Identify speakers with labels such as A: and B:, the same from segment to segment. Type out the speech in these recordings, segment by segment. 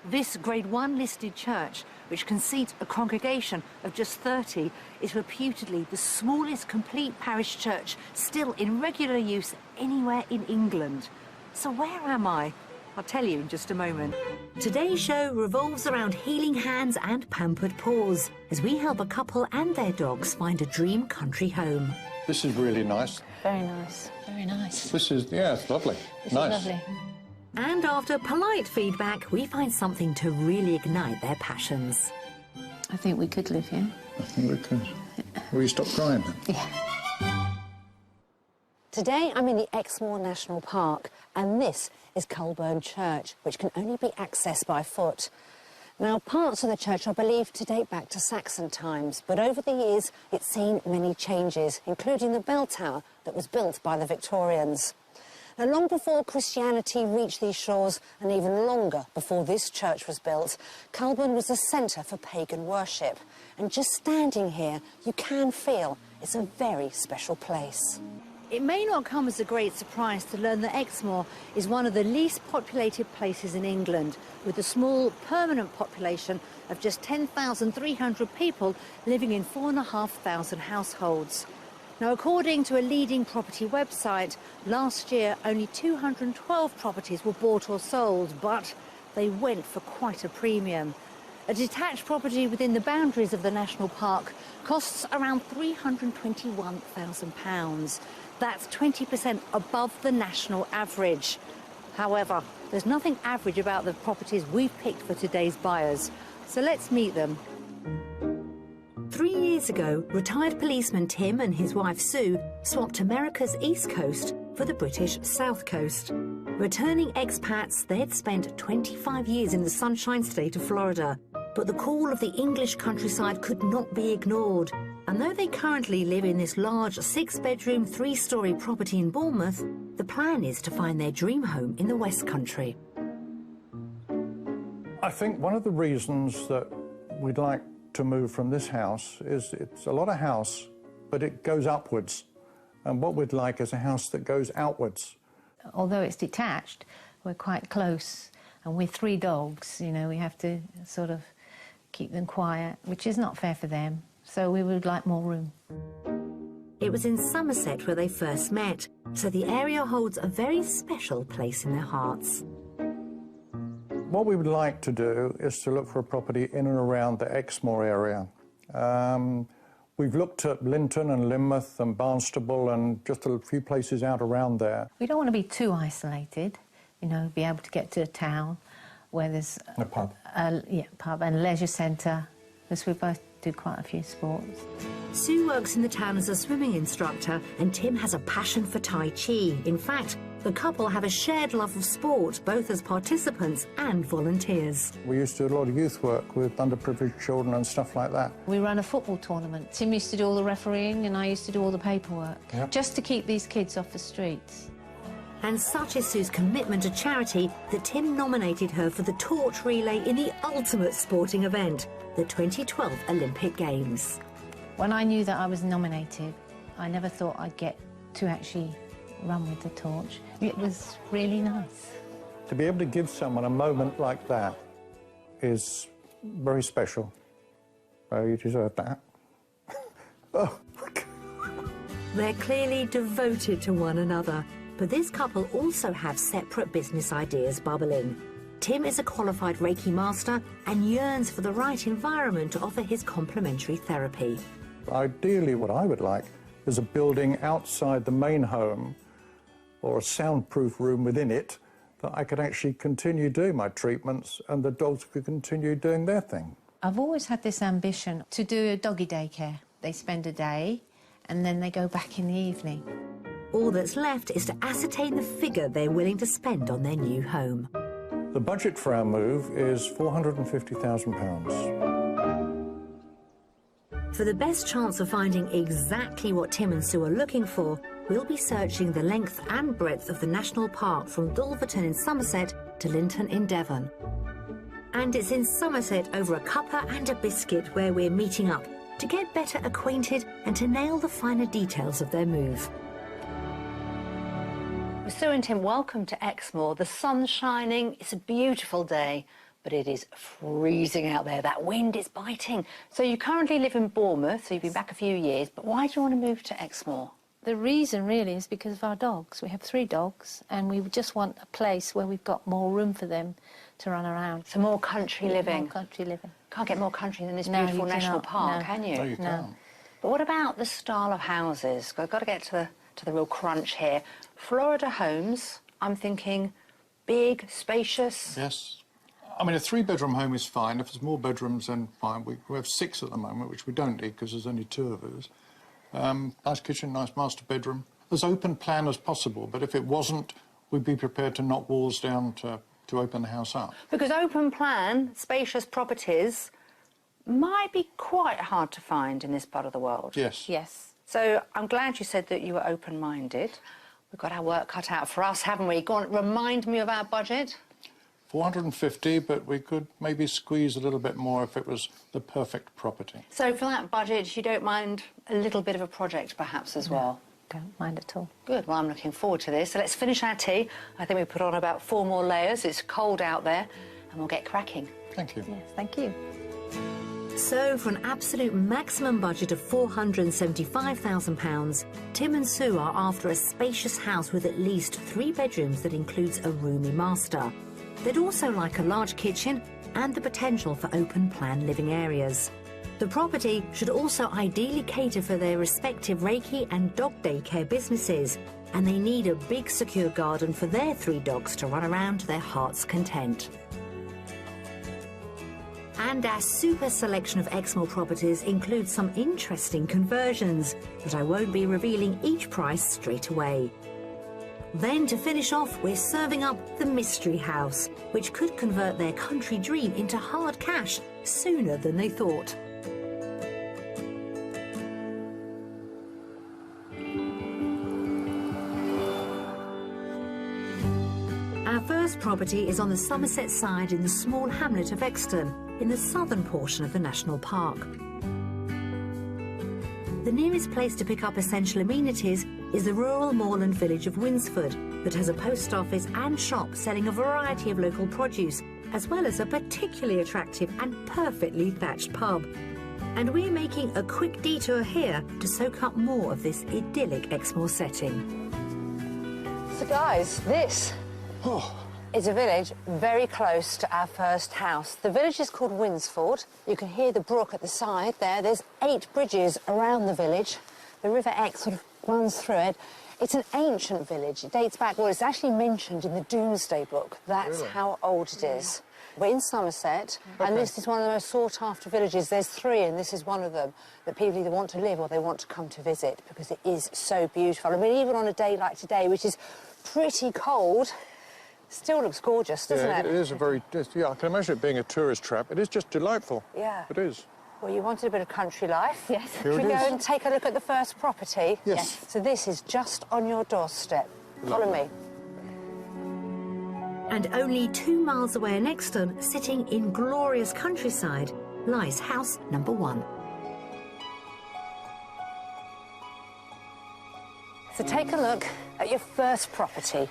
A: This Grade 1 listed church, which can seat a congregation of just 30, is reputedly the smallest complete parish church still in regular use anywhere in England. So where am I? I'll tell you in just a moment.
B: Today's show revolves around healing hands and pampered paws as we help a couple and their dogs find a dream country home.
C: This is really nice.
D: Very nice, very nice.
C: This is, yeah, it's lovely.
D: This
C: nice.
D: is lovely.
B: And after polite feedback, we find something to really ignite their passions.
D: I think we could live here.
C: I think we could. Will you stop crying then?
D: Yeah.
E: Today I'm in the Exmoor National Park, and this is Culburn Church, which can only be accessed by foot. Now, parts of the church are believed to date back to Saxon times, but over the years it's seen many changes, including the bell tower that was built by the Victorians. Now, long before Christianity reached these shores, and even longer before this church was built, Culburn was a centre for pagan worship. And just standing here, you can feel it's a very special place.
A: It may not come as a great surprise to learn that Exmoor is one of the least populated places in England, with a small permanent population of just 10,300 people living in 4,500 households. Now, according to a leading property website, last year only 212 properties were bought or sold, but they went for quite a premium. A detached property within the boundaries of the national park costs around £321,000. That's 20% above the national average. However, there's nothing average about the properties we've picked for today's buyers. So let's meet them.
B: 3 years ago, retired policeman Tim and his wife Sue swapped America's East Coast for the British South Coast. Returning expats, they had spent 25 years in the Sunshine State of Florida, but the call of the English countryside could not be ignored. And though they currently live in this large 6-bedroom, 3-storey property in Bournemouth, the plan is to find their dream home in the West Country.
C: I think one of the reasons that we'd like to move from this house is it's a lot of house, but it goes upwards. And what we'd like is a house that goes outwards.
D: Although it's detached, we're quite close. And with 3 dogs, you know, we have to sort of keep them quiet, which is not fair for them. So we would like more room.
B: It was in Somerset where they first met, so the area holds a very special place in their hearts.
C: What we would like to do is to look for a property in and around the Exmoor area. We've looked at Linton and Lynmouth and Barnstable and just a few places out around there.
D: We don't want to be too isolated, you know, be able to get to a town where there's
C: a pub.
D: Pub and leisure centre, because we both do quite a few sports.
B: Sue works in the town as a swimming instructor, and Tim has a passion for Tai Chi. In fact, the couple have a shared love of sport, both as participants and volunteers.
C: We used to do a lot of youth work with underprivileged children and stuff like that.
D: We run a football tournament. Tim used to do all the refereeing and I used to do all the paperwork, just to keep these kids off the streets.
B: And such is Sue's commitment to charity that Tim nominated her for the torch relay in the ultimate sporting event, the 2012 Olympic Games.
D: When I knew that I was nominated, I never thought I'd get to actually run with the torch. It was really nice.
C: To be able to give someone a moment like that is very special. So you deserve that. Oh.
B: They're clearly devoted to one another, but this couple also have separate business ideas bubbling. Tim is a qualified Reiki master and yearns for the right environment to offer his complementary therapy.
C: Ideally, what I would like is a building outside the main home or a soundproof room within it that I could actually continue doing my treatments and the dogs could continue doing their thing.
D: I've always had this ambition to do a doggy daycare. They spend a day and then they go back in the evening.
B: All that's left is to ascertain the figure they're willing to spend on their new home.
C: The budget for our move is £450,000.
B: For the best chance of finding exactly what Tim and Sue are looking for, we'll be searching the length and breadth of the national park from Dulverton in Somerset to Linton in Devon. And it's in Somerset over a cuppa and a biscuit where we're meeting up to get better acquainted and to nail the finer details of their move.
E: Sue and Tim, welcome to Exmoor. The sun's shining, it's a beautiful day,
A: but it is freezing out there. That wind is biting. So you currently live in Bournemouth, so you've been back a few years, but why do you want to move to Exmoor?
D: The reason really is because of our dogs. We have 3 dogs, and we just want a place where we've got more room for them to run around.
A: So more country living.
D: More country living.
A: Can't get more country than this
D: No,
A: beautiful
D: you
A: national
D: cannot.
A: park,
D: No.
A: can you?
C: No, you can't.
A: But what about the style of houses? I've got to get to the real crunch here. Florida homes, I'm thinking big, spacious.
C: Yes. I mean, a 3-bedroom home is fine. If there's more bedrooms, then fine. We have 6 at the moment, which we don't need because there's only 2 of us. Nice kitchen, nice master bedroom. As open plan as possible, but if it wasn't, we'd be prepared to knock walls down to open the house up.
A: Because open plan, spacious properties might be quite hard to find in this part of the world.
C: Yes.
D: Yes.
A: So I'm glad you said that you were open-minded. We've got our work cut out for us, haven't we? Go on, remind me of our budget.
C: 450, but we could maybe squeeze a little bit more if it was the perfect property.
A: So for that budget, you don't mind a little bit of a project perhaps as well?
D: Don't mind at all.
A: Good, well, I'm looking forward to this. So let's finish our tea. I think we put on about 4 more layers. It's cold out there, and we'll get cracking.
C: Thank you.
D: Yes, thank you.
B: So, for an absolute maximum budget of £475,000, Tim and Sue are after a spacious house with at least 3 bedrooms that includes a roomy master. They'd also like a large kitchen and the potential for open-plan living areas. The property should also ideally cater for their respective Reiki and dog daycare businesses, and they need a big secure garden for their 3 dogs to run around to their heart's content. And our super selection of Exmoor properties includes some interesting conversions, but I won't be revealing each price straight away. Then, to finish off, we're serving up the Mystery House, which could convert their country dream into hard cash sooner than they thought. Our first property is on the Somerset side in the small hamlet of Exton, in the southern portion of the national park. The nearest place to pick up essential amenities is the rural moorland village of Winsford, that has a post office and shop selling a variety of local produce, as well as a particularly attractive and perfectly thatched pub. And we're making a quick detour here to soak up more of this idyllic Exmoor setting.
A: So guys, this is a village very close to our first house. The village is called Winsford. You can hear the brook at the side there. There's 8 bridges around the village. The River Exe sort of runs through it. It's an ancient village. It dates back, well, it's actually mentioned in the Domesday Book. That's
C: Really?
A: how old it is. We're in Somerset, and this is one of the most sought-after villages. There's 3, and this is one of them, that people either want to live or they want to come to visit, because it is so beautiful. I mean, even on a day like today, which is pretty cold, still looks gorgeous, doesn't it?
C: It is a very... Yeah, I can imagine it being a tourist trap. It is just delightful.
A: Yeah.
C: It is.
A: Well, you wanted a bit of country life.
D: Yes.
A: Should we
C: it
A: go
C: is.
A: and take a look at the first property?
C: Yes.
A: So this is just on your doorstep. Follow me.
B: And only 2 miles away in Exton, sitting in glorious countryside, lies house number 1.
A: So take a look at your first property.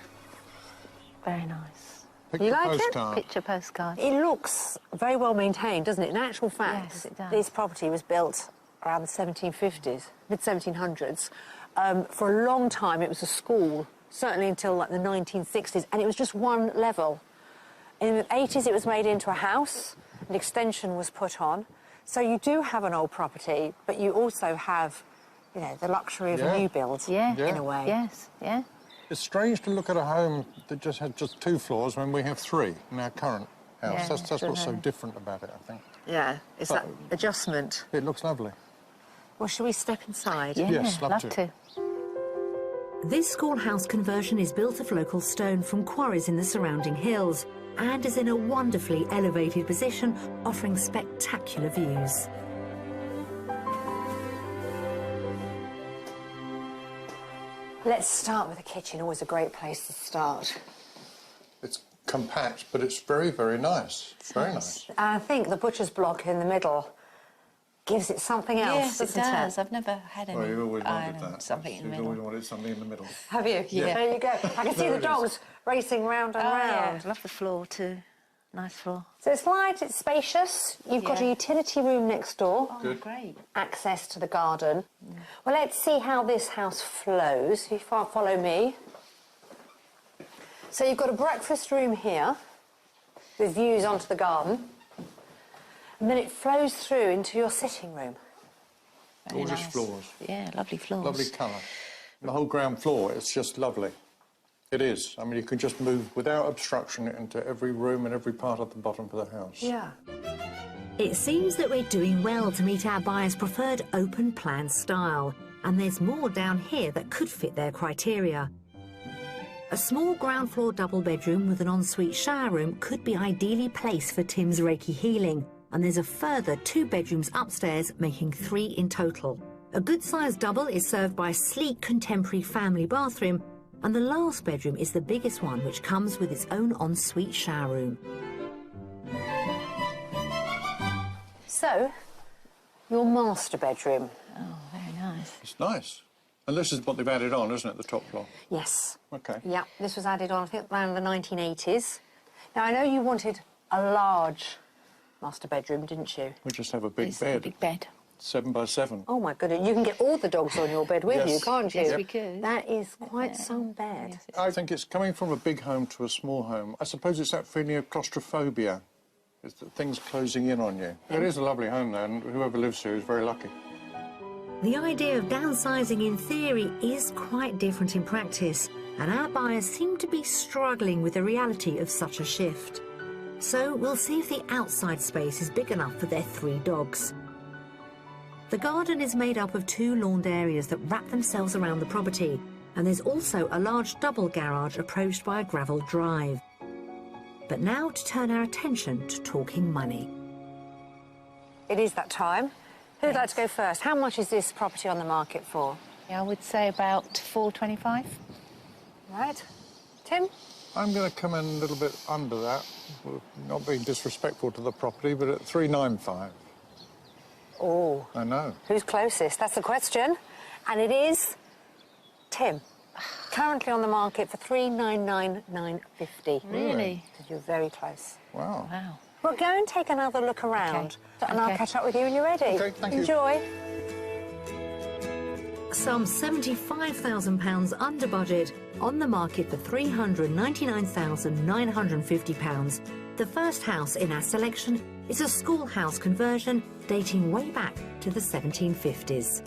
D: Very nice.
C: Picture
A: You like it?
C: postcard.
D: Picture postcard.
A: It looks very well maintained, doesn't it? In actual fact,
D: Yes, it does.
A: this property was built around the 1750s, mid-1700s. For a long time, it was a school, certainly until like the 1960s, and it was just 1 level. In the 80s, it was made into a house. An extension was put on. So you do have an old property, but you also have, you know, the luxury of a
C: Yeah.
A: new build,
D: Yeah.
A: in a way.
D: Yes, yeah.
C: It's strange to look at a home that just had just 2 floors when we have 3 in our current house.
D: Yeah,
C: that's
D: it's
C: what's so
D: really-
C: different about it, I think.
A: Yeah, it's that adjustment.
C: It looks lovely.
A: Well, shall we step inside?
D: Yeah,
C: Yes, love
D: love
C: to.
D: to.
B: This schoolhouse conversion is built of local stone from quarries in the surrounding hills and is in a wonderfully elevated position, offering spectacular views.
A: Let's start with the kitchen, always a great place to start.
C: It's compact, but it's very, very nice. Very nice.
A: And I think the butcher's block in the middle gives it something else,
F: Yes, it
A: doesn't
F: does. I've never had any
C: Well, you've always wanted
F: iron
C: that.
F: something in the
C: You've
F: middle.
C: always wanted something in the middle.
A: Have you?
F: Yeah.
A: There you go. I can see
C: There
A: the
C: it is.
A: dogs racing round and
F: Oh,
A: round.
F: yeah. Love the floor too.
D: Nice floor.
E: So it's light, it's spacious. You've got a
D: Yeah.
E: utility room next door.
D: Oh, great.
E: Access to the garden. Well, let's see how this house flows. If you follow me. So you've got a breakfast room here with views onto the garden. And then it flows through into your sitting room.
D: Very
C: Gorgeous
D: nice.
C: floors.
D: Yeah, lovely floors.
C: Lovely colour. The whole ground floor, it's just lovely. It is. I mean, you can just move without obstruction into every room and every part of the bottom of the house.
E: Yeah.
B: It seems that we're doing well to meet our buyers' preferred open plan style, and there's more down here that could fit their criteria. A small ground floor double bedroom with an ensuite shower room could be ideally placed for Tim's Reiki healing, and there's a further 2 bedrooms upstairs, making 3 in total. A good-sized double is served by a sleek contemporary family bathroom, and the last bedroom is the biggest one, which comes with its own ensuite shower room.
E: So, your master bedroom.
D: Oh, very nice.
C: It's nice. And this is what they've added on, isn't it, the top floor?
E: Yes.
C: OK.
E: Yeah, this was added on, I think, around the 1980s. Now, I know you wanted a large master bedroom, didn't you?
C: We just have a big
D: It's a
C: bed,
D: big bed.
C: 7 by 7.
E: Oh, my goodness. You can get all the dogs on your bed with
C: Yes.
E: you, can't you?
D: Yes, we could.
E: That is quite some bed.
D: Yes, it's-
C: I think it's coming from a big home to a small home. I suppose it's that feeling of claustrophobia. It's that things closing in on you. It is a lovely home, though, and whoever lives here is very lucky.
B: The idea of downsizing in theory is quite different in practice, and our buyers seem to be struggling with the reality of such a shift. So we'll see if the outside space is big enough for their 3 dogs. The garden is made up of 2 lawned areas that wrap themselves around the property, and there's also a large double garage approached by a gravel drive. But now to turn our attention to talking money.
E: It is that time. Who'd like to go first? How much is this property on the market for?
D: Yeah, I would say about 425.
E: Right. Tim?
C: I'm going to come in a little bit under that, not being disrespectful to the property, but at 395.
E: Oh,
C: I know.
E: who's closest? That's the question. And it is Tim. Currently on the market for 399,950.
D: Really?
E: So you're very close.
C: Wow.
D: Wow.
E: Well, go and take another look around.
D: Okay.
E: And I'll
D: Okay.
E: catch up with you when you're ready.
C: Okay, thank you.
E: Enjoy.
B: Some £75,000 under budget, on the market for £399,950. The first house in our selection is a schoolhouse conversion dating way back to the 1750s.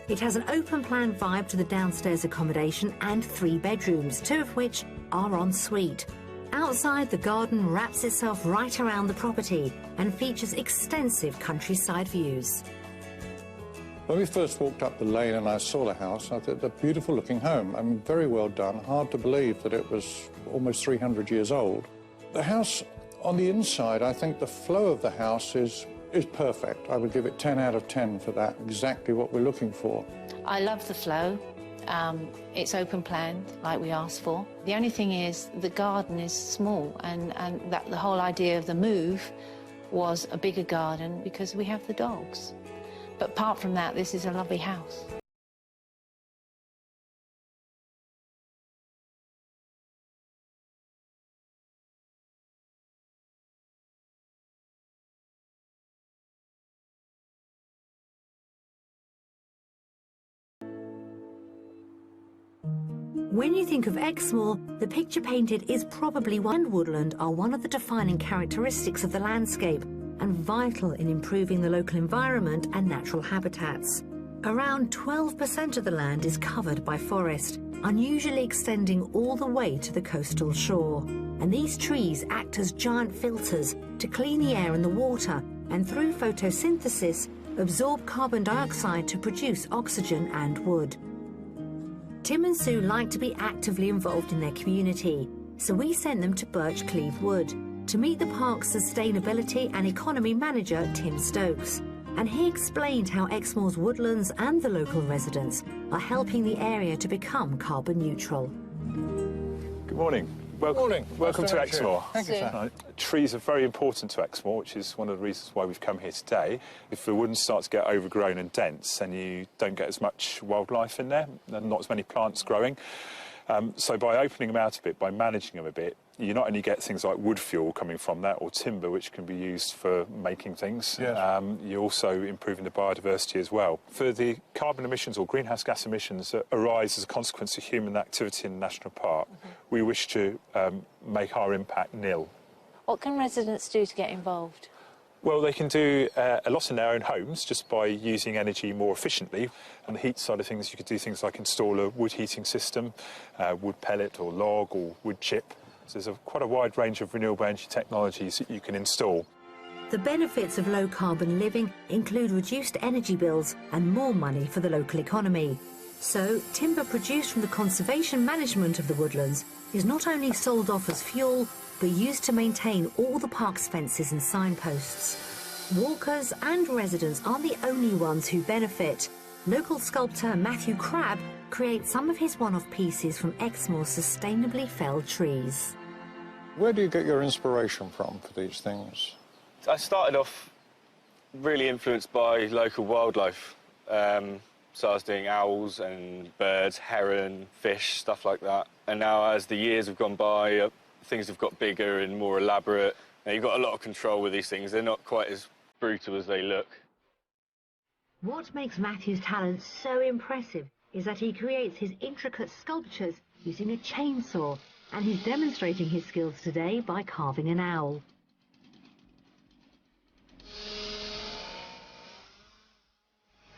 B: It has an open-plan vibe to the downstairs accommodation and 3 bedrooms, 2 of which are en suite. Outside, the garden wraps itself right around the property and features extensive countryside views.
C: When we first walked up the lane and I saw the house, I thought, a beautiful-looking home. I mean, very well done. Hard to believe that it was almost 300 years old. The house, on the inside, I think the flow of the house is perfect. I would give it 10 out of 10 for that, exactly what we're looking for.
D: I love the flow. It's open planned, like we asked for. The only thing is the garden is small, and that the whole idea of the move was a bigger garden because we have the dogs. But apart from that, this is a lovely house.
B: When you think of Exmoor, the picture painted is probably one. Woodland are one of the defining characteristics of the landscape and vital in improving the local environment and natural habitats. Around 12% of the land is covered by forest, unusually extending all the way to the coastal shore. And these trees act as giant filters to clean the air and the water, and through photosynthesis, absorb carbon dioxide to produce oxygen and wood. Tim and Sue like to be actively involved in their community, so we sent them to Birchcleave Wood to meet the park's sustainability and economy manager, Tim Stokes. And he explained how Exmoor's woodlands and the local residents are helping the area to become carbon neutral.
F: Good morning. Welcome
C: Nice
F: to
C: meet you.
F: Exmoor.
C: Thank you, sir.
F: Trees are very important to Exmoor, which is one of the reasons why we've come here today. If the woodlands start to get overgrown and dense, then you don't get as much wildlife in there, and not as many plants growing. So by opening them out a bit, by managing them a bit, you not only get things like wood fuel coming from that, or timber, which can be used for making things,
C: Yes.
F: you're also improving the biodiversity as well. For the carbon emissions or greenhouse gas emissions that arise as a consequence of human activity in the national park, we wish to make our impact nil.
D: What can residents do to get involved?
F: Well, they can do a lot in their own homes just by using energy more efficiently. On the heat side of things, you could do things like install a wood heating system, wood pellet or log or wood chip. So there's quite a wide range of renewable energy technologies that you can install.
B: The benefits of low-carbon living include reduced energy bills and more money for the local economy. So, timber produced from the conservation management of the woodlands is not only sold off as fuel, but used to maintain all the park's fences and signposts. Walkers and residents aren't the only ones who benefit. Local sculptor Matthew Crabb creates some of his one-off pieces from Exmoor's sustainably felled trees.
C: Where do you get your inspiration from for these things?
G: I started off really influenced by local wildlife. So I was doing owls and birds, heron, fish, stuff like that. And now as the years have gone by, things have got bigger and more elaborate. Now, you've got a lot of control with these things. They're not quite as brutal as they look.
B: What makes Matthew's talent so impressive is that he creates his intricate sculptures using a chainsaw, and he's demonstrating his skills today by carving an owl.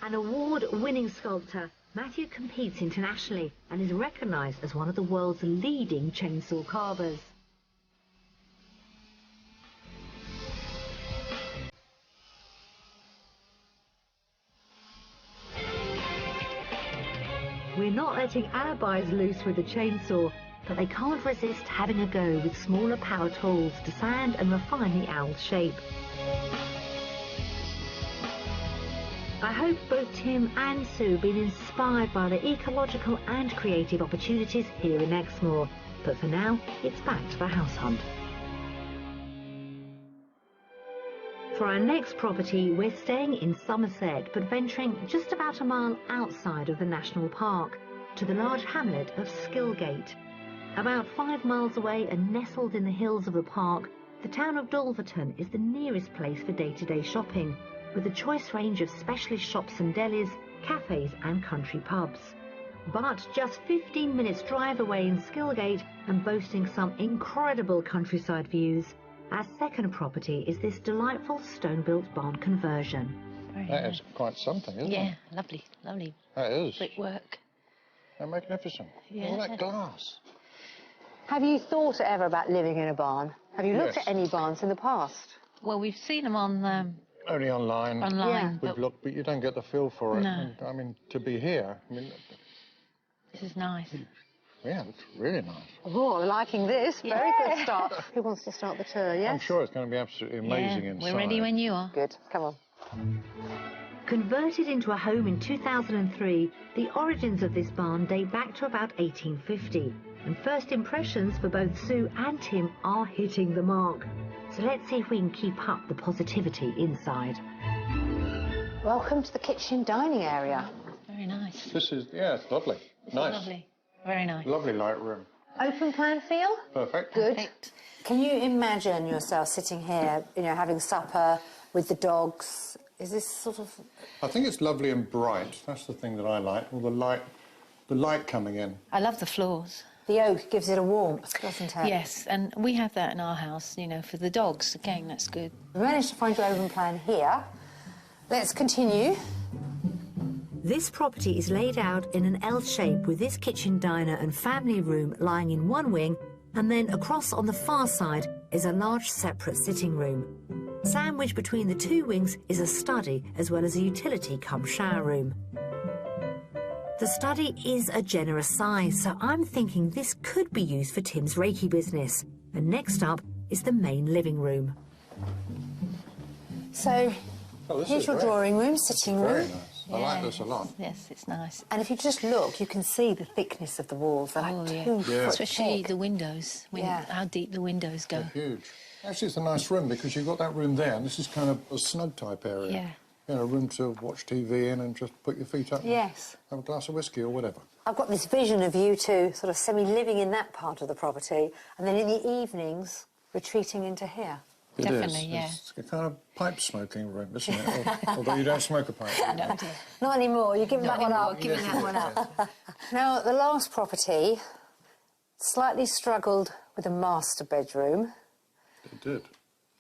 B: An award-winning sculptor, Matthew competes internationally and is recognised as one of the world's leading chainsaw carvers. We're not letting alibis loose with the chainsaw, but they can't resist having a go with smaller power tools to sand and refine the owl's shape. I hope both Tim and Sue have been inspired by the ecological and creative opportunities here in Exmoor. But for now, it's back to the house hunt. For our next property, we're staying in Somerset, but venturing just about a mile outside of the national park, to the large hamlet of Skillgate. About 5 miles away and nestled in the hills of the park, the town of Dulverton is the nearest place for day-to-day shopping, with a choice range of specialist shops and delis, cafes and country pubs. But just 15 minutes drive away in Skillgate and boasting some incredible countryside views, our second property is this delightful stone-built barn conversion.
C: That is quite something, isn't it?
D: Yeah, lovely, lovely.
C: That is.
D: Brickwork.
C: They're magnificent.
D: Yeah.
C: All that glass.
E: Have you thought ever about living in a barn? Have you looked
C: Yes.
E: at any barns in the past?
D: Well, we've seen them on
C: Only online.
D: online,
C: We've
D: but
C: looked, but you don't get the feel for it.
D: No.
C: And, I mean, to be here, I mean,
D: this is nice.
C: yeah, it's really nice.
E: Oh, I'm liking this. Very good start. Who wants to start the tour, yes?
C: I'm sure it's going to be absolutely amazing
D: Yeah,
C: inside.
D: we're ready when you are.
E: Good, come on.
B: Converted into a home in 2003, the origins of this barn date back to about 1850, and first impressions for both Sue and Tim are hitting the mark. So let's see if we can keep up the positivity inside.
E: Welcome to the kitchen dining area.
D: Very nice.
C: This is, yeah, it's lovely. Nice.
D: Lovely. Very nice.
C: Lovely light room.
E: Open plan feel?
C: Perfect.
E: Good.
D: Perfect.
E: Can you imagine yourself sitting here, you know, having supper with the dogs? Is this sort of...
C: I think it's lovely and bright. That's the thing that I like. All the light coming in.
D: I love the floors.
E: The oak gives it a warmth, doesn't it?
D: Yes, and we have that in our house, you know, for the dogs. Again, that's good.
E: We managed to find your open plan here. Let's continue.
B: This property is laid out in an L shape with this kitchen diner and family room lying in one wing, and then across on the far side is a large separate sitting room. Sandwiched between the two wings is a study as well as a utility cum shower room. The study is a generous size, so I'm thinking this could be used for Tim's Reiki business. And next up is the main living room.
E: So,
C: This
E: here's
C: is
E: your
C: great.
E: drawing room, sitting
C: Very
E: room.
C: nice. I like this a lot.
D: Yes, it's nice.
E: And if you just look, you can see the thickness of the walls. They're
D: Oh,
E: like
D: yeah.
E: 2 foot
D: Especially
E: thick.
D: the windows,
E: Yeah.
D: how deep the windows go.
C: They're huge. Actually, it's a nice room because you've got that room there, and this is kind of a snug type area.
D: Yeah.
C: You know, a room to watch TV in and just put your feet up
E: Yes.
C: and have a glass of whiskey or whatever.
E: I've got this vision of you two sort of semi-living in that part of the property and then in the evenings retreating into here.
C: It
D: Definitely,
C: is.
D: yeah.
C: It's a kind of pipe smoking room, isn't it? Although you don't smoke a pipe.
D: No, dear.
E: Not anymore, you're giving that one up.
D: Giving that one up.
E: Now, the last property slightly struggled with a master bedroom.
C: It did.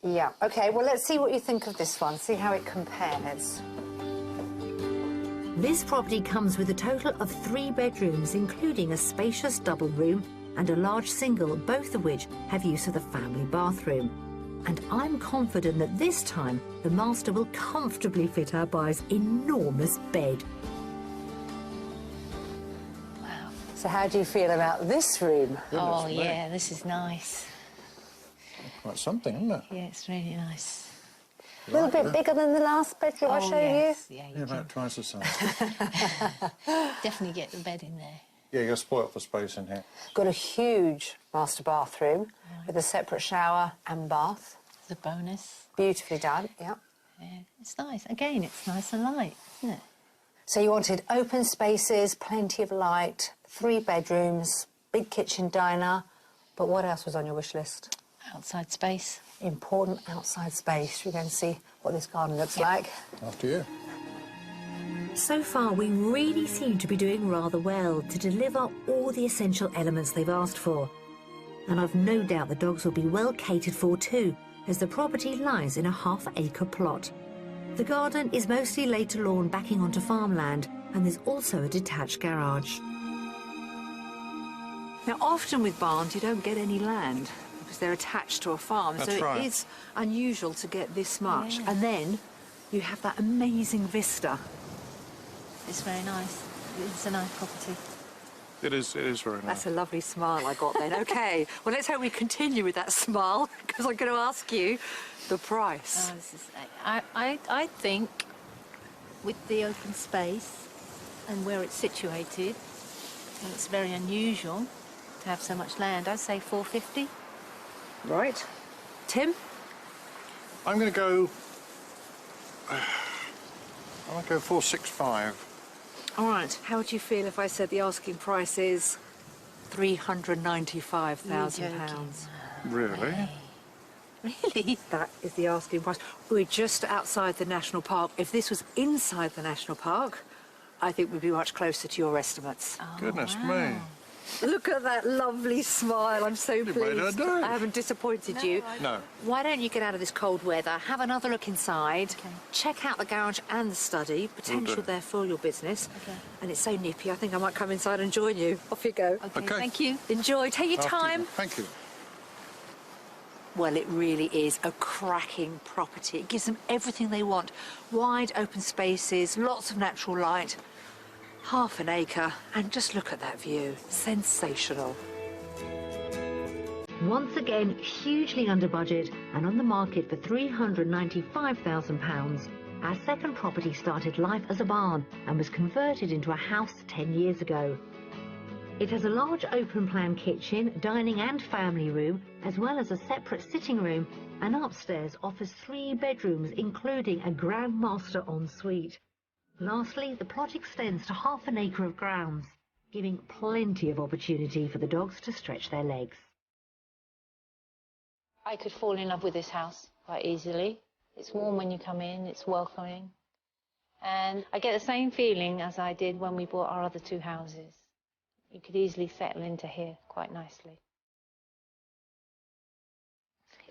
E: Yeah, OK, well, let's see what you think of this one, see how it compares.
B: This property comes with a total of 3 bedrooms, including a spacious double room and a large single, both of which have use of the family bathroom. And I'm confident that this time the master will comfortably fit our buyer's enormous bed.
E: So how do you feel about this room?
D: Oh, yeah, this is nice.
C: Quite something, isn't it?
D: Yeah, it's really nice.
E: A little bit bigger than the last bedroom I showed
D: yes. Yeah,
C: Yeah, about twice the size.
D: definitely get the bed in there.
C: Yeah, you're spoilt for space in here.
E: you. Got a huge master bathroom with a separate shower and bath.
D: The bonus.
E: Beautifully done, yeah.
D: Yeah, it's nice. Again, it's nice and light, isn't it?
E: So you wanted open spaces, plenty of light, 3 bedrooms, big kitchen diner, but what else was on your wish list?
D: Outside space.
E: Important outside space. We're going to see what this garden looks like.
C: After you.
B: So far, we really seem to be doing rather well to deliver all the essential elements they've asked for. And I've no doubt the dogs will be well catered for too, as the property lies in a half-acre plot. The garden is mostly laid to lawn backing onto farmland, and there's also a detached garage.
A: Now, often with barns, you don't get any land because they're attached to a farm.
C: That's
A: so
C: right.
A: it is unusual to get this much. And then you have that amazing vista.
D: It's very nice. It's a nice property.
C: It is very nice.
A: That's a lovely smile I got then. OK, well, let's hope we continue with that smile, because I'm going to ask you the price.
D: Oh, this is, I think with the open space and where it's situated, and it's very unusual to have so much land, I'd say 450.
A: Right. Tim?
C: I'm going to go... I'm going to go 465.
A: All right. How would you feel if I said the asking price is £395,000?
C: Really?
A: Really? That is the asking price. We're just outside the national park. If this was inside the national park, I think we'd be much closer to your estimates.
D: Oh,
C: Goodness
D: wow.
C: me.
A: Look at that lovely smile. I'm so
C: made her
A: pleased.
C: day.
A: I haven't disappointed you.
C: No.
A: Why don't you get out of this cold weather, have another look inside,
D: Okay.
A: check out the garage and the study, potential there for your business.
D: Okay.
A: And it's so nippy, I think I might come inside and join you. Off you go.
D: Okay,
C: Okay.
D: thank you.
A: Enjoy, take your
C: After you.
A: time.
C: Thank you.
A: Well, it really is a cracking property. It gives them everything they want. Wide open spaces, lots of natural light, half an acre, and just look at that view. Sensational.
B: Once again, hugely under budget and on the market for £395,000. Our second property started life as a barn and was converted into a house 10 years ago. It has a large open-plan kitchen, dining and family room, as well as a separate sitting room, and upstairs offers 3 bedrooms, including a Grand Master ensuite. Lastly, the plot extends to half an acre of grounds, giving plenty of opportunity for the dogs to stretch their legs.
D: I could fall in love with this house quite easily. It's warm when you come in, it's welcoming. And I get the same feeling as I did when we bought our other 2 houses. You could easily settle into here quite nicely.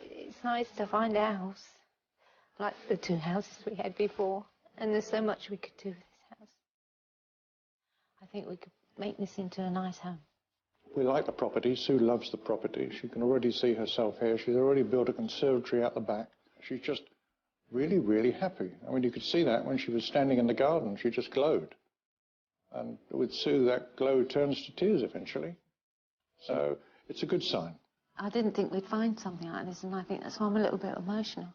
D: It's nice to find a house like the 2 houses we had before, and there's so much we could do with this house. I think we could make this into a nice home.
C: We like the property. Sue loves the property. She can already see herself here. She's already built a conservatory out the back. She's just really, really happy. I mean, you could see that when she was standing in the garden. She just glowed. And with Sue, that glow turns to tears eventually. So it's a good sign.
D: I didn't think we'd find something like this, and I think that's why I'm a little bit emotional.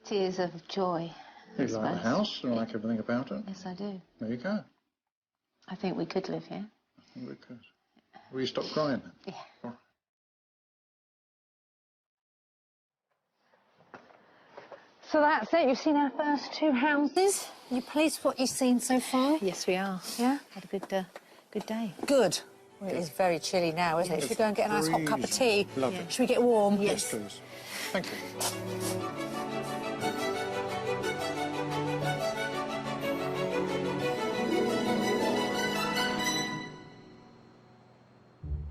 D: Tears of joy.
C: You like the house and like everything about it?
D: Yes, I do.
C: There you go.
D: I think we could live here.
C: I think we could. Will you stop crying then?
D: Yeah.
C: All right.
E: So that's it. You've seen our first two houses. Are you pleased with what you've seen so far?
D: Yes, we are.
E: Yeah?
D: Had a good day.
E: Good. Well, it is very chilly now, isn't it? Should we go and get a nice hot cup of tea?
C: Lovely.
E: Should we get warm?
C: Yes, please. Thank you.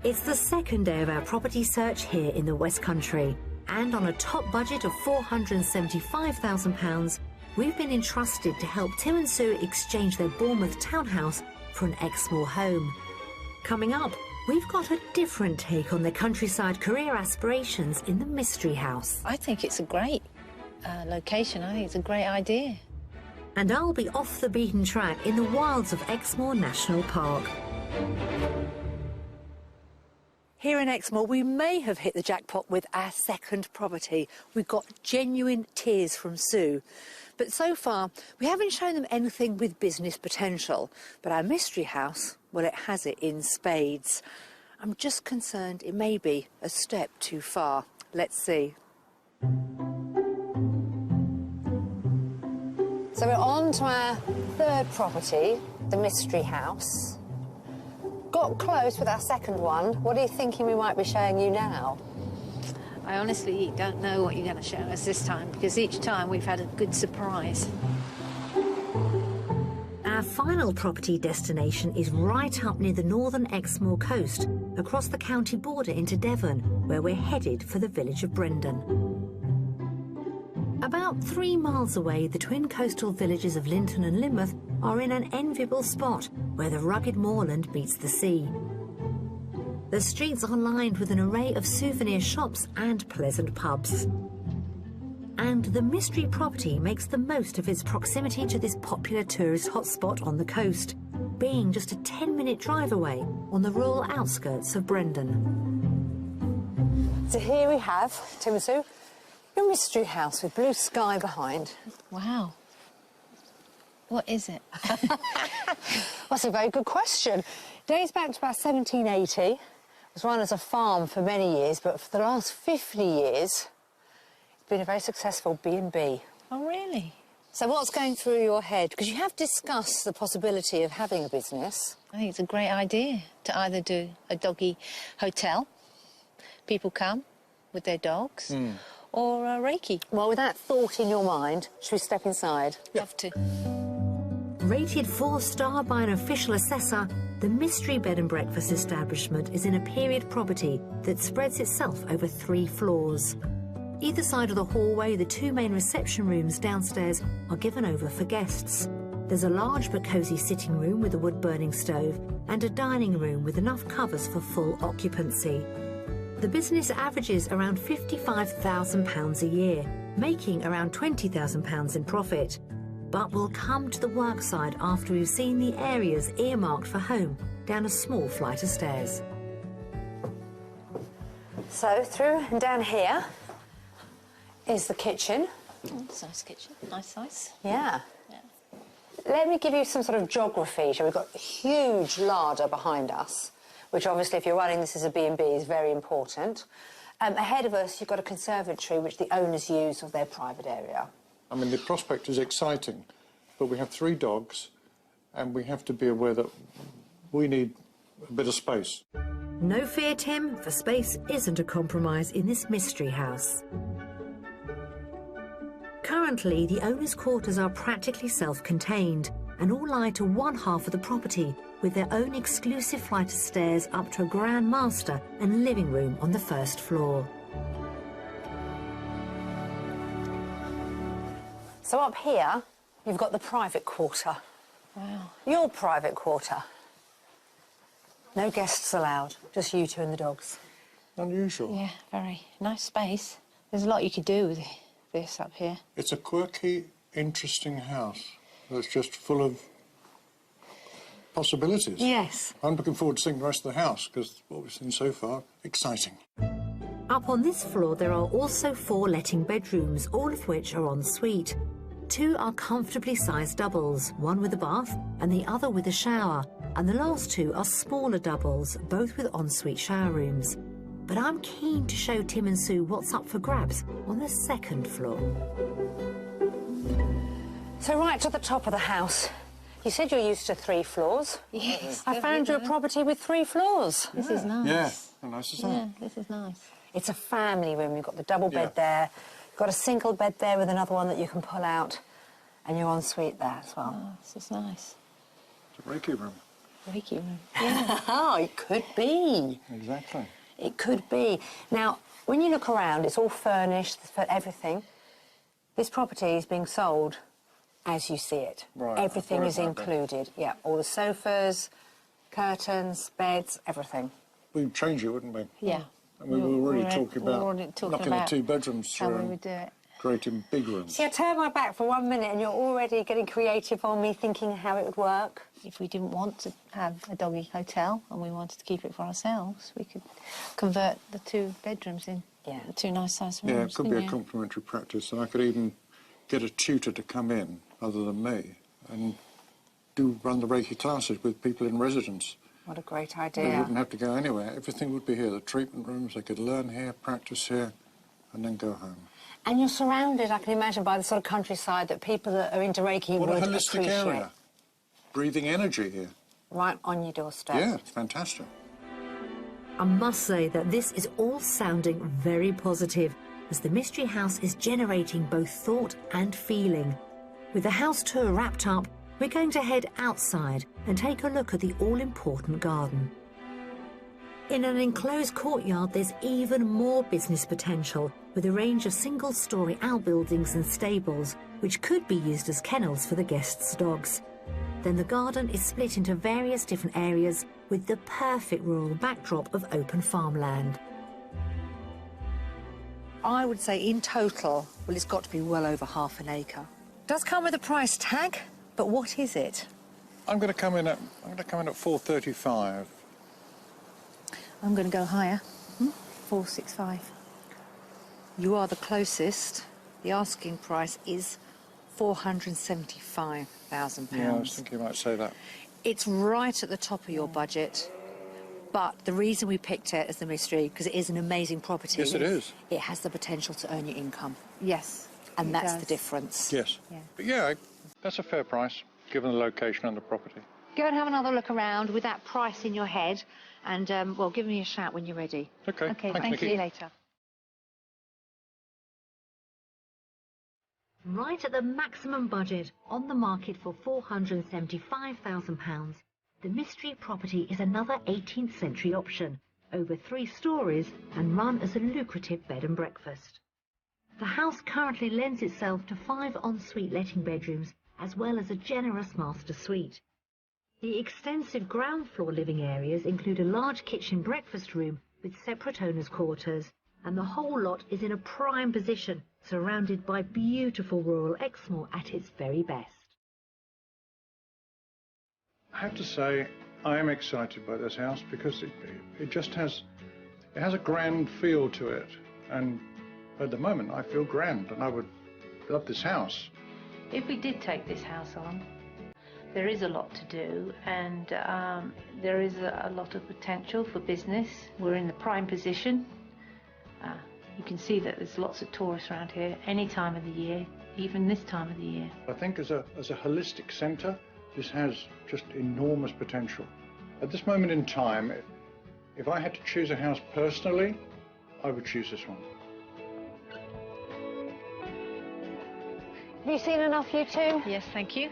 B: It's the second day of our property search here in the West Country, and on a top budget of £475,000, we've been entrusted to help Tim and Sue exchange their Bournemouth townhouse for an Exmoor home. Coming up, we've got a different take on their countryside career aspirations in the Mystery House.
D: I think it's a great location. I think it's a great idea.
B: And I'll be off the beaten track in the wilds of Exmoor National Park.
A: Here in Exmoor, we may have hit the jackpot with our second property. We've got genuine tears from Sue. But so far, we haven't shown them anything with business potential. But our mystery house, well, it has it in spades. I'm just concerned it may be a step too far. Let's see.
E: So we're on to our third property, the mystery house. Got close with our second one. What are you thinking we might be showing you now?
D: I honestly don't know what you're going to show us this time, because each time we've had a good surprise.
B: Our final property destination is right up near the northern Exmoor coast, across the county border into Devon, where we're headed for the village of Brendan. About 3 miles away, the twin coastal villages of Linton and Lynmouth are in an enviable spot where the rugged moorland meets the sea. The streets are lined with an array of souvenir shops and pleasant pubs. And the mystery property makes the most of its proximity to this popular tourist hotspot on the coast, being just a 10-minute drive away on the rural outskirts of Brendan.
E: So here we have, Tim and Sue, your mystery house with blue sky behind.
D: Wow. What is it?
E: That's a very good question. It dates back to about 1780. It was run as a farm for many years, but for the last 50 years, it's been a very successful B&B.
D: Oh, really?
E: So what's going through your head? Because you have discussed the possibility of having a business.
D: I think it's a great idea to either do a doggy hotel, people come with their dogs, or a Reiki.
E: Well, with that thought in your mind, should we step inside?
D: Love to.
B: Rated 4-star by an official assessor, the Mystery Bed and Breakfast establishment is in a period property that spreads itself over 3 floors. Either side of the hallway, the 2 main reception rooms downstairs are given over for guests. There's a large but cosy sitting room with a wood-burning stove and a dining room with enough covers for full occupancy. The business averages around £55,000 a year, making around £20,000 in profit. But we'll come to the work side after we've seen the areas earmarked for home down a small flight of stairs.
E: So through and down here is the kitchen.
D: Oh, it's a nice kitchen. Nice size.
E: Yeah.
D: Yeah.
E: Let me give you some sort of geography. So we've got a huge larder behind us, which obviously if you're running this as a B&B is very important. Ahead of us you've got a conservatory which the owners use of their private area.
C: I mean, the prospect is exciting, but we have 3 dogs, and we have to be aware that we need a bit of space.
B: No fear, Tim, for space isn't a compromise in this mystery house. Currently, the owners' quarters are practically self-contained and all lie to one half of the property, with their own exclusive flight of stairs up to a grand master and living room on the first floor.
E: So up here, you've got the private quarter.
D: Wow.
E: Your private quarter. No guests allowed, just you 2 and the dogs.
C: Unusual.
D: Yeah, very nice space. There's a lot you could do with this up here.
C: It's a quirky, interesting house that's just full of possibilities.
B: Yes.
C: I'm looking forward to seeing the rest of the house, because what we've seen so far, exciting.
B: Up on this floor, there are also 4 letting bedrooms, all of which are en suite. 2 are comfortably sized doubles, one with a bath and the other with a shower, and the last 2 are smaller doubles, both with ensuite shower rooms. but I'm keen to show Tim and Sue what's up for grabs on the second floor.
E: So right to the top of the house. You said you're used to 3 floors.
D: Yes.
E: I found you a property with 3 floors.
D: This is nice.
C: Yeah, how nice is that?
D: Yeah, this is nice.
E: It's a family room. You've got the double bed there. You've got a single bed there with another one that you can pull out. And your ensuite there as well.
D: Oh, this is nice.
C: It's a Reiki room.
D: Reiki room. Yeah.
E: Oh, it could be.
C: Exactly.
E: It could be. Now, when you look around, it's all furnished for everything. This property is being sold as you see it.
C: Right,
E: Everything
C: I've
E: is
C: heard about that.
E: included. Yeah, all the sofas, curtains, beds, everything.
C: We'd change it, wouldn't we?
D: Yeah.
C: And we were already talking about knocking the
D: about
C: 2 bedrooms
D: how
C: through
D: we
C: and
D: would do it.
C: creating big rooms.
E: See, I turned my back for 1 minute and you're already getting creative on me, thinking how it would work.
D: If we didn't want to have a doggy hotel and we wanted to keep it for ourselves, we could convert the 2 bedrooms in 2 nice sized rooms.
C: Yeah, it could be
D: couldn't
C: a
D: you?
C: complementary practice, and I could even get a tutor to come in, other than me, and run the Reiki classes with people in residence.
E: What a great
C: They
E: idea.
C: wouldn't have to go anywhere. Everything would be here. The treatment rooms, they could learn here, practice here, and then go home.
E: And you're surrounded, I can imagine, by the sort of countryside that people that are into Reiki
C: What
E: would
C: a holistic
E: appreciate.
C: area. Breathing energy here.
E: Right on your doorstep.
C: Yeah, it's fantastic.
B: I must say that this is all sounding very positive, as the Mystery House is generating both thought and feeling. With the house tour wrapped up, we're going to head outside and take a look at the all-important garden. In an enclosed courtyard, there's even more business potential, with a range of single-storey outbuildings and stables, which could be used as kennels for the guests' dogs. Then the garden is split into various different areas, with the perfect rural backdrop of open farmland.
A: I would say in total, well, it's got to be well over half an acre. Does come with a price tag, but what is it?
C: I'm going to come in at 435.
D: I'm going to go higher. 465.
A: You are the closest. The asking price is £475,000.
C: Yeah, I was thinking you might say that.
A: It's right at the top of your budget, but the reason we picked it as the mystery, because it is an amazing property.
C: Yes, it is.
A: It has the potential to earn you income,
D: Yes.
A: and
D: it
A: that's
D: does.
A: the difference.
C: Yes.
D: Yeah.
C: But yeah, that's a fair price, given the location and the property.
A: Go and have another look around with that price in your head, and, well, give me a shout when you're ready.
C: Okay,
D: Okay,
C: thanks,
D: thank
C: Nikki.
D: you. Later.
B: Right at the maximum budget, on the market for £475,000, the mystery property is another 18th century option, over 3 stories and run as a lucrative bed and breakfast. The house currently lends itself to 5 ensuite letting bedrooms, as well as a generous master suite. The extensive ground floor living areas include a large kitchen breakfast room with separate owners' quarters, and the whole lot is in a prime position, surrounded by beautiful rural Exmoor at its very best.
C: I have to say, I am excited by this house because it just has a grand feel to it, and at the moment I feel grand, and I would love this house.
D: If we did take this house on, there is a lot to do, and there is a lot of potential for business. We're in the prime position. You can see that there's lots of tourists around here any time of the year, even this time of the year.
C: I think as a holistic centre, this has just enormous potential. At this moment in time, if I had to choose a house personally, I would choose this one.
E: Have you seen enough, you two?
D: Yes, thank you.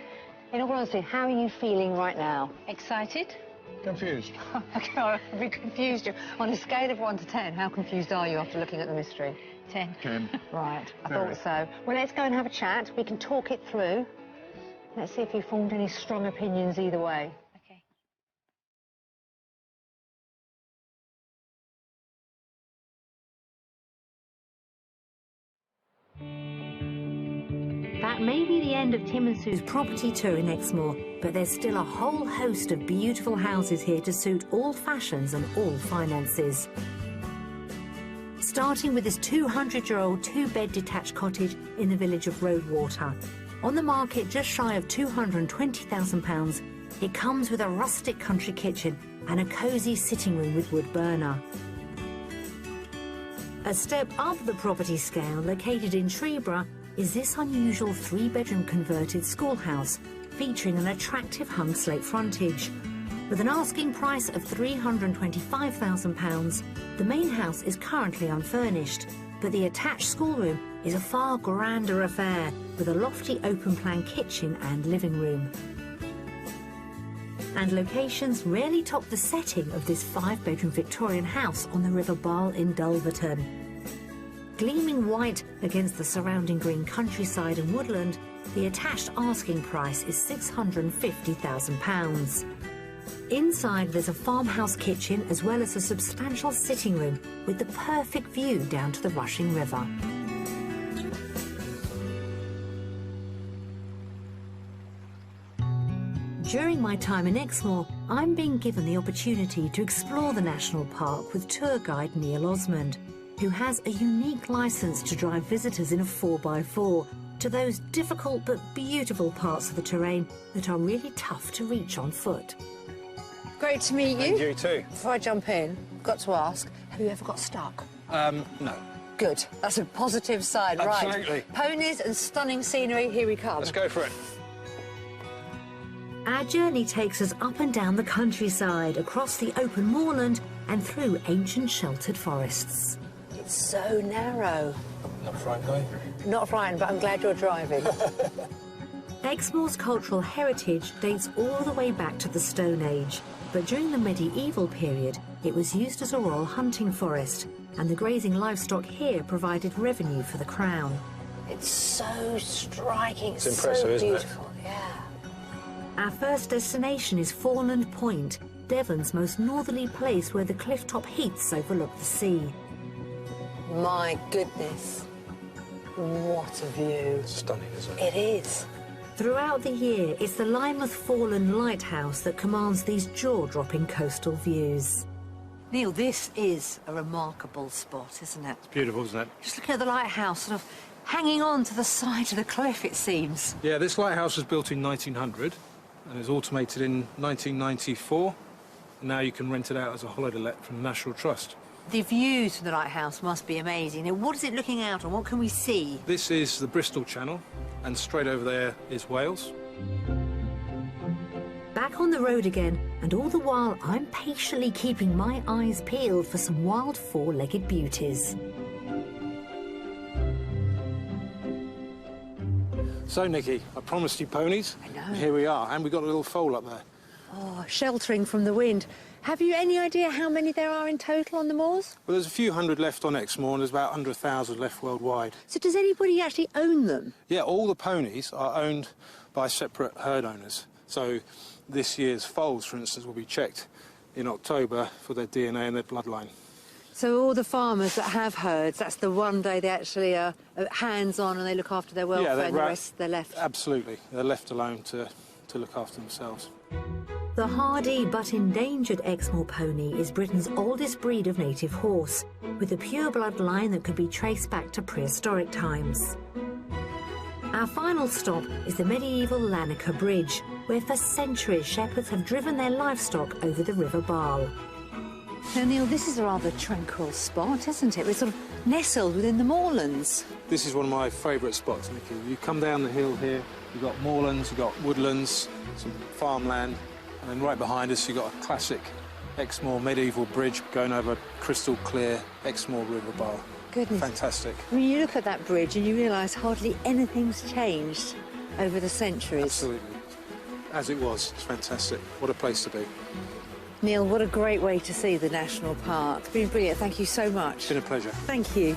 E: In all honesty, how are you feeling right now?
D: Excited?
C: Confused.
E: Okay, I've been confused. You. On a scale of 1 to 10, how confused are you after looking at the mystery?
D: 10.
C: 10.
E: Right, I
C: Very.
E: thought so. Well, let's go and have a chat. We can talk it through. Let's see if you formed any strong opinions either way.
D: Okay.
B: That may be the end of Tim and Sue's property tour in Exmoor, but there's still a whole host of beautiful houses here to suit all fashions and all finances. Starting with this 200-year-old 2-bed detached cottage in the village of Roadwater. On the market just shy of £220,000, it comes with a rustic country kitchen and a cosy sitting room with wood burner. A step up the property scale, located in Treeborough, is this unusual 3-bedroom converted schoolhouse, featuring an attractive hung slate frontage. With an asking price of £325,000, the main house is currently unfurnished, but the attached schoolroom is a far grander affair, with a lofty open-plan kitchen and living room. And locations rarely top the setting of this 5-bedroom Victorian house on the River Barle in Dulverton. Gleaming white against the surrounding green countryside and woodland, the attached asking price is £650,000. Inside, there's a farmhouse kitchen as well as a substantial sitting room with the perfect view down to the rushing river. During my time in Exmoor, I'm being given the opportunity to explore the national park with tour guide Neil Osmond, who has a unique licence to drive visitors in a 4x4 to those difficult but beautiful parts of the terrain that are really tough to reach on foot.
E: Great to meet you.
F: And you too.
E: Before I jump in, I've got to ask, have you ever got stuck?
F: No.
E: Good. That's a positive side,
F: Absolutely.
E: right? Ponies and stunning scenery, here we come.
F: Let's go for it.
B: Our journey takes us up and down the countryside, across the open moorland and through ancient sheltered forests.
E: It's so narrow.
F: Not frightened, are you?
E: Not frightened, but I'm glad you're driving.
B: Exmoor's cultural heritage dates all the way back to the Stone Age, but during the medieval period, it was used as a royal hunting forest, and the grazing livestock here provided revenue for the crown.
E: It's so striking.
F: It's impressive,
E: so
F: isn't it?
E: beautiful. Yeah.
B: Our first destination is Foreland Point, Devon's most northerly place where the clifftop heaths overlook the sea.
E: My goodness. What a view.
F: Stunning, isn't
E: It is.
B: Throughout the year, it's the Lymouth Foreland Lighthouse that commands these jaw-dropping coastal views.
A: Neil, this is a remarkable spot, isn't it?
H: It's beautiful, isn't it?
A: Just looking at the lighthouse, sort of hanging on to the side of the cliff, it seems.
H: Yeah, this lighthouse was built in 1900 and it was automated in 1994. And now you can rent it out as a holiday let from the National Trust.
A: The views from the lighthouse must be amazing. Now, what is it looking out on? What can we see?
H: This is the Bristol Channel, and straight over there is Wales.
B: Back on the road again, and all the while I'm patiently keeping my eyes peeled for some wild 4-legged beauties.
H: So, Nikki, I promised you ponies.
A: I know.
H: And here we are, and we've got a little foal up there.
A: Oh, sheltering from the wind. Have you any idea how many there are in total on the moors?
H: Well, there's a few hundred left on Exmoor, and there's about 100,000 left worldwide.
A: So does anybody actually own them?
H: Yeah, all the ponies are owned by separate herd owners. So this year's foals, for instance, will be checked in October for their DNA and their bloodline.
A: So all the farmers that have herds, that's the one day they actually are hands-on and they look after their welfare, and the rest they're left?
H: Absolutely. They're left alone to look after themselves.
B: The hardy but endangered Exmoor pony is Britain's oldest breed of native horse, with a pure bloodline that could be traced back to prehistoric times. Our final stop is the medieval Lanarker Bridge, where for centuries shepherds have driven their livestock over the River Barle.
A: Now, Neil, this is a rather tranquil spot, isn't it? We're sort of nestled within the moorlands.
H: This is one of my favourite spots, Nikki. You come down the hill here, you've got moorlands, you've got woodlands, some farmland, and then right behind us you've got a classic Exmoor medieval bridge going over crystal clear Exmoor River Barle.
A: Goodness.
H: Fantastic.
A: I mean, you look at that bridge and you realise hardly anything's changed over the centuries.
H: Absolutely. As it was. It's fantastic. What a place to be.
A: Neil, what a great way to see the national park. It's been brilliant. Thank you so much.
H: It's been a pleasure.
A: Thank you.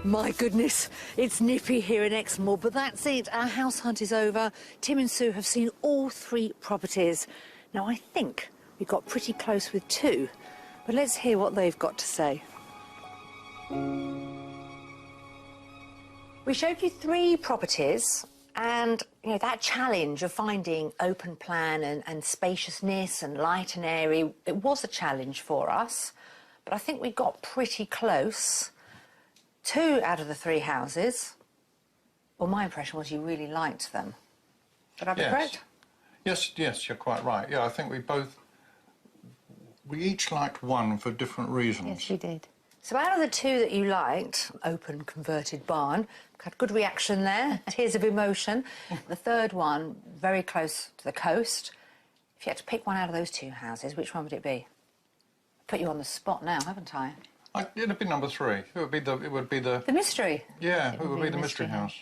A: My goodness, it's nippy here in Exmoor, but that's it. Our house hunt is over. Tim and Sue have seen all 3 properties. Now, I think we got pretty close with 2, but let's hear what they've got to say. We showed you 3 properties, and, you know, that challenge of finding open plan and spaciousness and light and airy, it was a challenge for us, but I think we got pretty close. 2 out of the 3 houses, well, my impression was you really liked them. Would I be correct?
C: Yes, you're quite right. Yeah, I think we both We each liked one for different reasons.
D: Yes, we did.
A: So out of the two that you liked, open converted barn, had good reaction there, tears of emotion. The third one, very close to the coast. If you had to pick one out of those two houses, which one would it be? Put you on the spot now, haven't I?
C: It'd be number 3. It would be the.
A: The mystery.
C: Yeah, it would be the mystery house.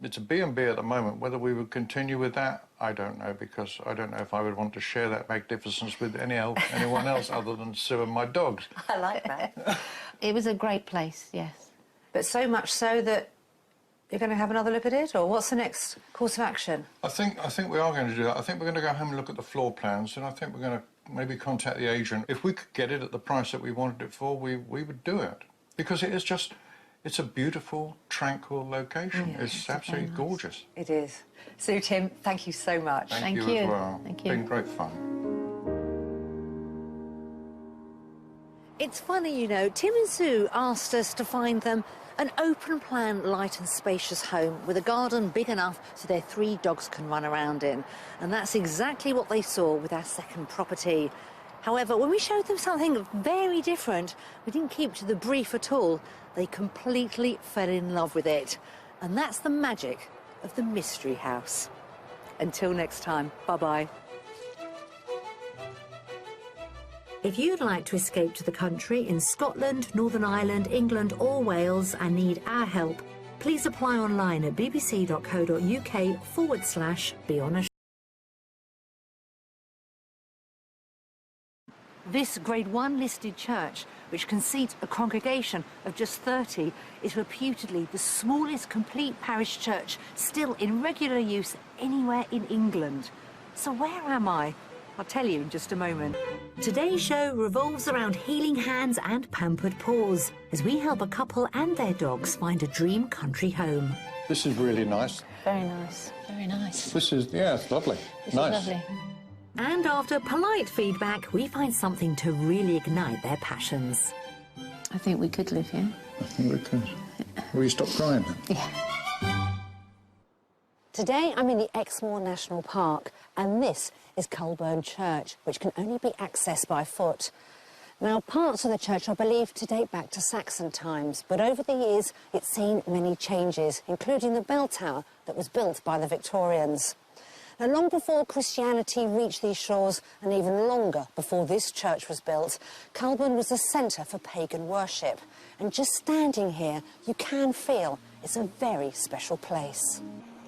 C: It's a B&B at the moment. Whether we would continue with that, I don't know, because I don't know if I would want to share that magnificence with anyone else other than Sue and my dogs.
A: I like that.
D: It was a great place, yes.
A: But so much so that you're going to have another look at it, or what's the next course of action?
C: I think we are going to do that. I think we're going to go home and look at the floor plans, and I think we're going to maybe contact the agent. If we could get it at the price that we wanted it for, we would do it. Because it is just, it's a beautiful, tranquil location.
A: Yeah,
C: it's absolutely
D: nice.
C: gorgeous.
A: It is. Sue, Tim, thank you so much.
C: Thank you as well.
D: Thank you.
C: It's been great fun.
A: It's funny, you know, Tim and Sue asked us to find them an open-plan, light and spacious home with a garden big enough so their 3 dogs can run around in. And that's exactly what they saw with our second property. However, when we showed them something very different, we didn't keep to the brief at all. They completely fell in love with it. And that's the magic of the mystery house. Until next time, bye-bye.
B: If you'd like to escape to the country in Scotland, Northern Ireland, England or Wales and need our help, please apply online at bbc.co.uk/be-on-a-show.
A: This Grade 1 listed church, which can seat a congregation of just 30, is reputedly the smallest complete parish church still in regular use anywhere in England. So where am I? I'll tell you in just a moment.
B: Today's show revolves around healing hands and pampered paws as we help a couple and their dogs find a dream country home.
C: This is really nice.
D: Very nice, very nice.
C: This is, yeah, it's lovely.
D: This
C: nice.
D: is lovely.
B: And after polite feedback, we find something to really ignite their passions.
D: I think we could live here.
C: I think we could. Will you stop crying then?
D: Yeah.
E: Today I'm in the Exmoor National Park, and this is Culburn Church, which can only be accessed by foot. Now, parts of the church are believed to date back to Saxon times, but over the years it's seen many changes, including the bell tower that was built by the Victorians. Now, long before Christianity reached these shores, and even longer before this church was built, Culburn was a centre for pagan worship. And just standing here, you can feel it's a very special place.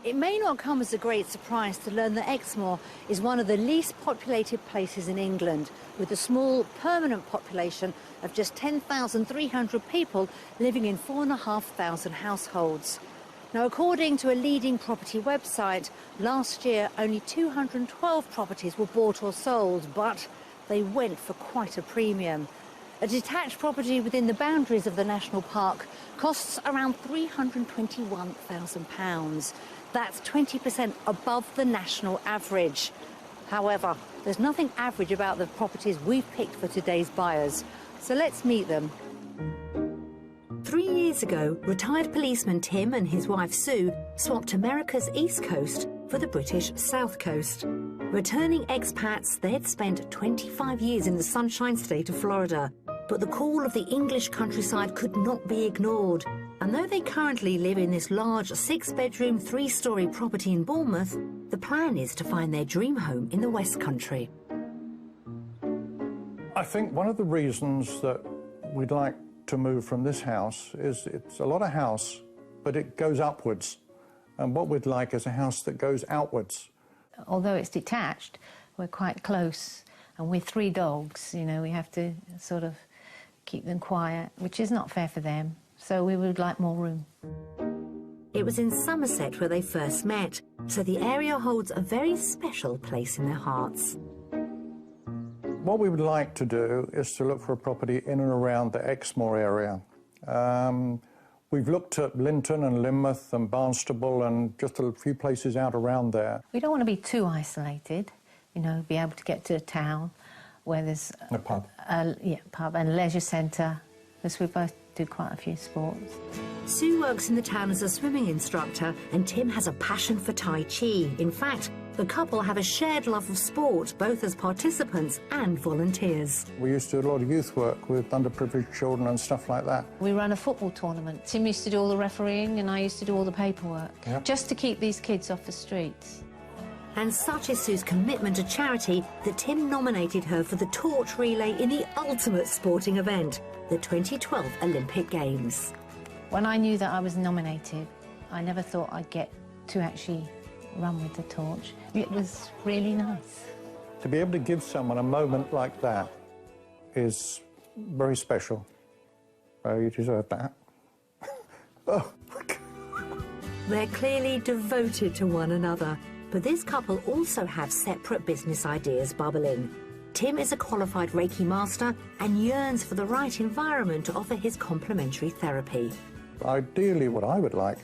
A: It may not come as a great surprise to learn that Exmoor is one of the least populated places in England, with a small permanent population of just 10,300 people living in 4,500 households. Now, according to a leading property website, last year only 212 properties were bought or sold, but they went for quite a premium. A detached property within the boundaries of the national park costs around £321,000. That's 20% above the national average. However, there's nothing average about the properties we've picked for today's buyers. So let's meet them.
B: 3 years ago, retired policeman Tim and his wife Sue swapped America's East Coast for the British South Coast. Returning expats, they'd spent 25 years in the Sunshine State of Florida. But the call of the English countryside could not be ignored. And though they currently live in this large 6-bedroom, 3-storey property in Bournemouth, the plan is to find their dream home in the West Country.
C: I think one of the reasons that we'd like to move from this house is it's a lot of house, but it goes upwards. And what we'd like is a house that goes outwards.
D: Although it's detached, we're quite close. And with 3 dogs, you know, we have to sort of keep them quiet, which is not fair for them. So we would like more room.
B: It was in Somerset where they first met, so the area holds a very special place in their hearts.
C: What we would like to do is to look for a property in and around the Exmoor area. We've looked at Linton and Lynmouth and Barnstable and just a few places out around there.
D: We don't want to be too isolated, you know, be able to get to a town where there's
C: A pub.
D: Pub and leisure centre, because we both do quite a few sports.
B: Sue works in the town as a swimming instructor and Tim has a passion for Tai Chi. In fact, The couple have a shared love of sport, both as participants and volunteers.
C: We used to do a lot of youth work with underprivileged children and stuff like that.
D: We ran a football tournament. Tim used to do all the refereeing and I used to do all the paperwork,
C: Yep.
D: just to keep these kids off the streets.
B: And such is Sue's commitment to charity that Tim nominated her for the torch relay in the ultimate sporting event, the 2012 Olympic Games.
D: When I knew that I was nominated, I never thought I'd get to actually run with the torch. It was really nice.
C: To be able to give someone a moment like that is very special. You deserve that. Oh.
B: They're clearly devoted to one another, but this couple also have separate business ideas bubbling. Tim is a qualified Reiki master and yearns for the right environment to offer his complementary therapy.
C: Ideally, what I would like